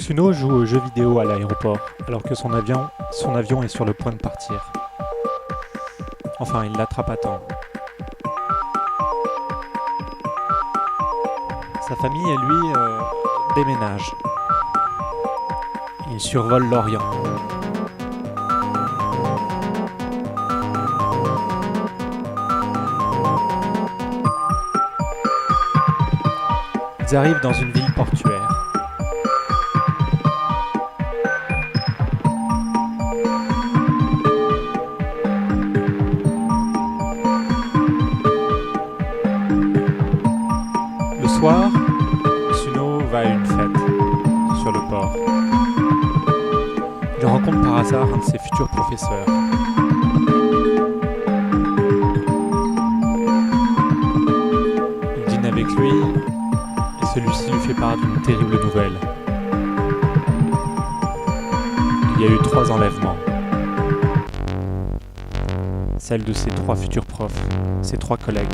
Tsuno joue aux jeux vidéo à l'aéroport, alors que son avion est sur le point de partir. Enfin, il l'attrape à temps. Sa famille et lui déménagent. Ils survolent l'Orient. Ils arrivent dans une ville portuaire. Le soir, Tsuno va à une fête sur le port. Il rencontre par hasard un de ses futurs professeurs. Il dîne avec lui et celui-ci lui fait part d'une terrible nouvelle. Il y a eu 3 enlèvements. Celle de ses 3 futurs profs, ses 3 collègues.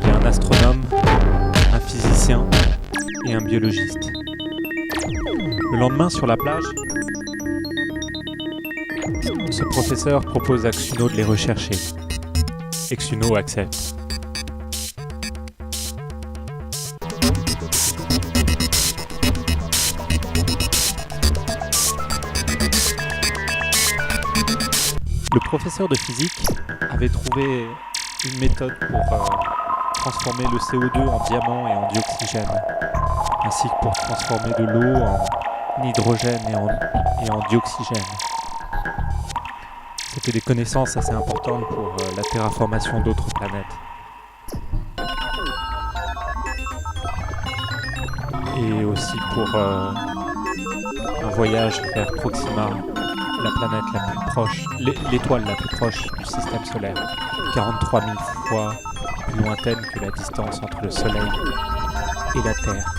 Il y a un astronome, un physicien et un biologiste. Le lendemain, sur la plage, ce professeur propose à Tsuno de les rechercher. Et Tsuno accepte. Le professeur de physique avait trouvé une méthode pour transformer le CO2 en diamant et en dioxygène, ainsi que pour transformer de l'eau en hydrogène et en dioxygène. C'était des connaissances assez importantes pour la terraformation d'autres planètes. Et aussi pour un voyage vers Proxima, la planète la plus proche, l'étoile la plus proche du système solaire, 43 000 fois plus lointaine que la distance entre le Soleil et la Terre.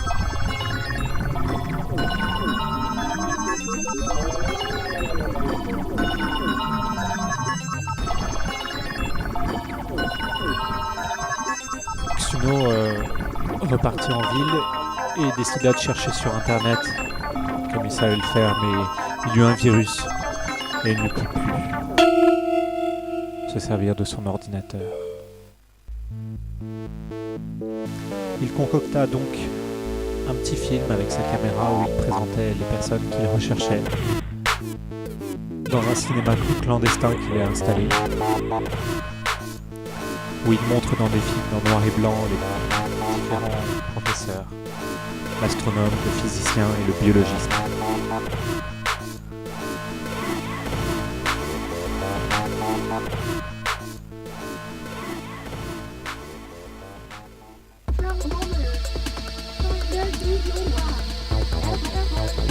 Tsuno repartit en ville et décida de chercher sur internet, comme il savait le faire, mais il y eut un virus et il ne put plus se servir de son ordinateur. Il concocta donc un petit film avec sa caméra où il présentait les personnes qu'il recherchait dans un cinéma clandestin qu'il a installé, où il montre dans des films en noir et blanc les différents professeurs, l'astronome, le physicien et le biologiste.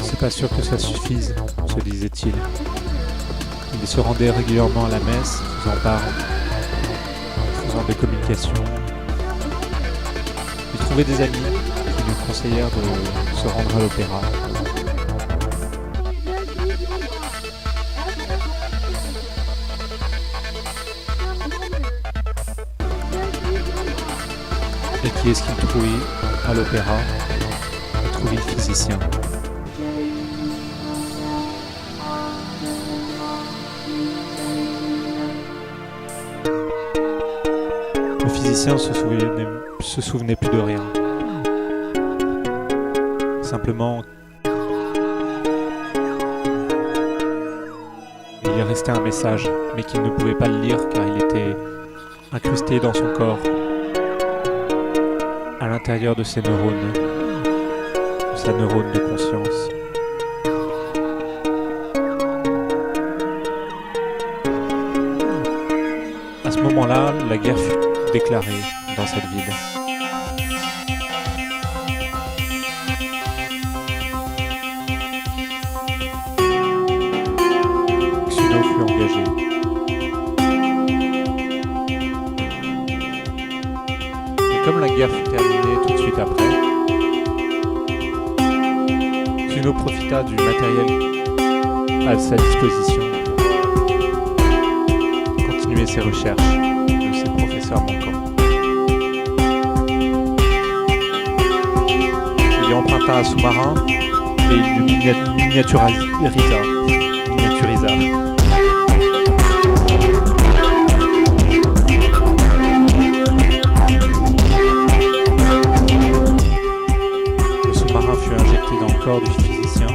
C'est pas sûr que ça suffise, se disait-il. Il se rendait régulièrement à la messe, faisant des communications. Il trouvait des amis qui lui conseillèrent de se rendre à l'opéra. Et qui est-ce qu'il trouvait à l'opéra? Il trouvait le physicien. Le physicien se souvenait plus de rien. Simplement, il lui restait un message, mais qu'il ne pouvait pas le lire car il était incrusté dans son corps, à l'intérieur de ses neurones, de sa neurone de conscience. À ce moment-là, la guerre fut déclarée dans cette ville. Tsuno fut engagé. Et comme la guerre fut terminée tout de suite après, Tsuno profita du matériel à sa disposition pour continuer ses recherches de ses professeurs manquants. Il emprunta un sous-marin et il le miniaturisa. Le sous-marin fut injecté dans le corps du physicien,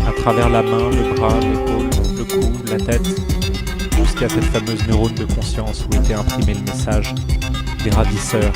à travers la main, le bras, l'épaule, le cou, la tête, jusqu'à cette fameuse neurone de conscience où était imprimé le message des ravisseurs.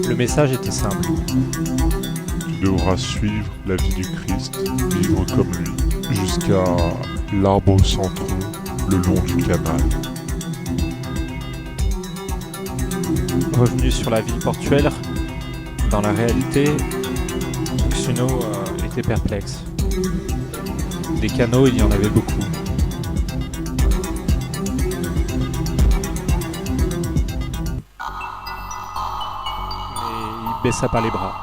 Le message était simple. Tu devras suivre la vie du Christ, vivre comme lui, jusqu'à l'arbre sans tronc, le long du canal. Revenu sur la ville portuaire, dans la réalité, Xuno était perplexe. Des canaux, il y en avait beaucoup. Mais il baissa pas les bras.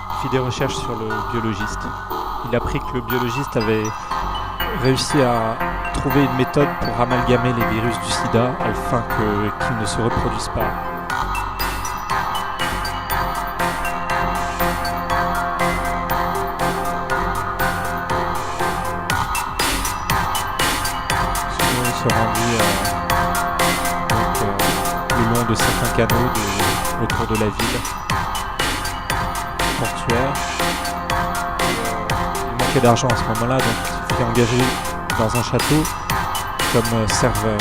Il fit des recherches sur le biologiste. Il apprit que le biologiste avait réussi à trouver une méthode pour amalgamer les virus du sida afin qu'ils ne se reproduisent pas. Sinon, il se rendit le long de certains canaux autour de la ville portuaire. Il manquait d'argent à ce moment-là, donc il fut engagé dans un château comme serveur.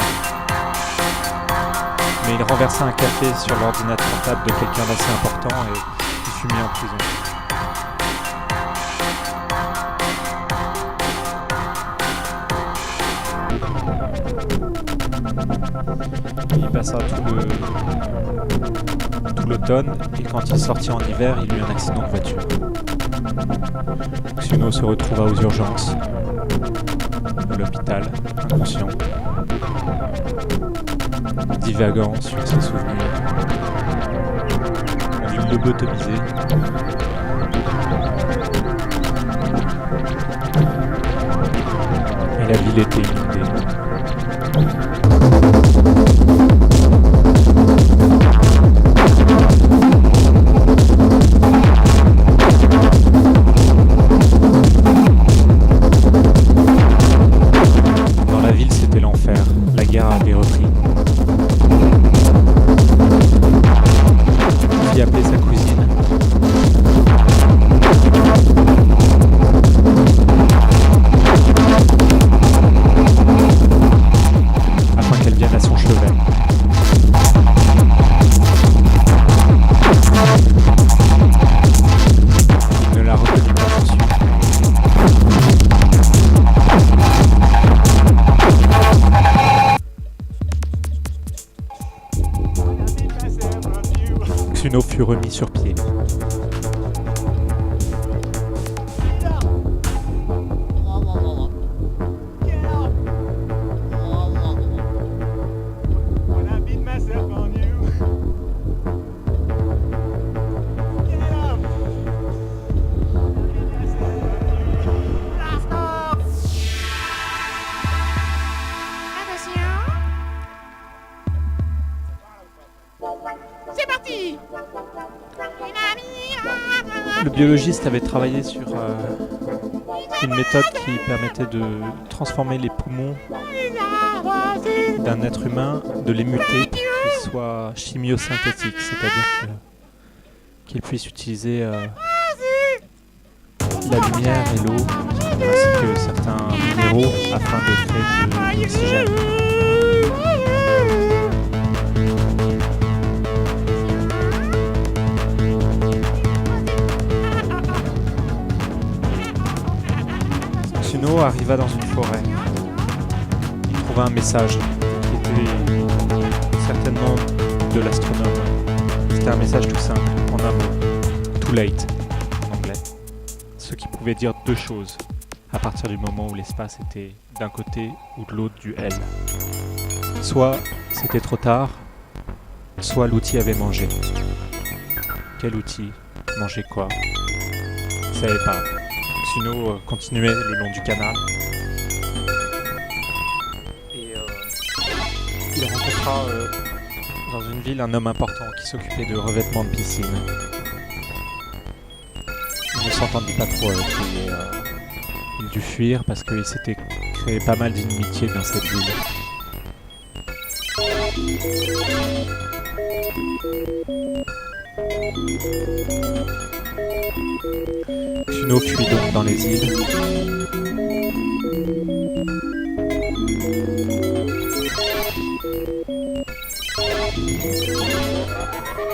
Mais il renversa un café sur l'ordinateur portable de quelqu'un d'assez important et il fut mis en prison. Il passa tout l'automne et quand il sortit en hiver, il eut un accident de voiture. Xuno se retrouva aux urgences de l'hôpital, inconscient, divagant sur ses souvenirs. On dut le lobotomiser. Et la ville était inondée. La guerre avait repris. Il fit appeler sa cousine. Afin qu'elle vienne à son chevet. Il ne la reconnut pas tout de suite. Xuno fut remis sur pied. C'est parti. Le biologiste avait travaillé sur une méthode qui permettait de transformer les poumons d'un être humain, de les muter pour qu'ils soient chimiosynthétiques, c'est-à-dire qu'ils puissent utiliser la lumière et l'eau, ainsi que certains minéraux afin de créer de l'oxygène. Xuno arriva dans une forêt. Il trouva un message qui était certainement de l'astronome. C'était un message tout simple, en un mot. Too late, en anglais. Ce qui pouvait dire deux choses, à partir du moment où l'espace était d'un côté ou de l'autre du L. Soit C'était trop tard, soit l'outil avait mangé. Quel outil? Manger quoi? Il savait pas. Xuno continuait le long du canal. Et il rencontra dans une ville un homme important qui s'occupait de revêtement de piscine. Il ne s'entendit pas trop avec lui. Il dut fuir parce qu'il s'était créé pas mal d'inimitiés dans cette ville. Xuno fuit donc dans les îles.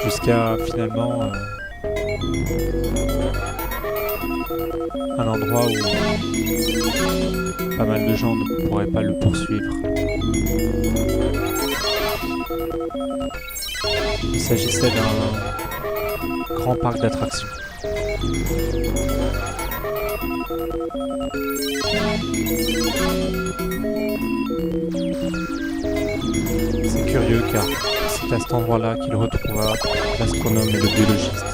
Jusqu'à finalement un endroit où pas mal de gens ne pourraient pas le poursuivre. Il s'agissait d'un grand parc d'attractions. C'est curieux car c'est à cet endroit-là qu'il retrouva l'astronome et le biologiste.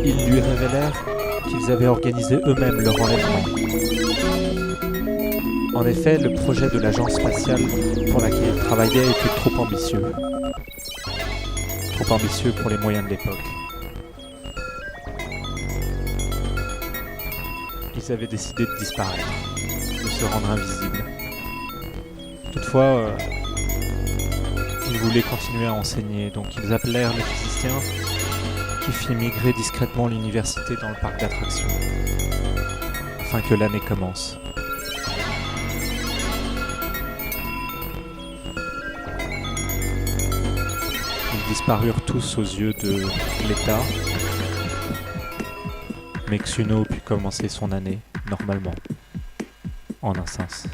Ils lui révélèrent qu'ils avaient organisé eux-mêmes leur enlèvement. En effet, le projet de l'agence spatiale pour laquelle ils travaillaient était trop ambitieux. Trop ambitieux pour les moyens de l'époque. Ils avaient décidé de disparaître, de se rendre invisibles. Toutefois, ils voulaient continuer à enseigner, donc ils appelèrent le physicien qui fit migrer discrètement l'université dans le parc d'attractions, afin que l'année commence. Ils disparurent tous aux yeux de l'État, mais Xuno put commencer son année normalement, en un sens.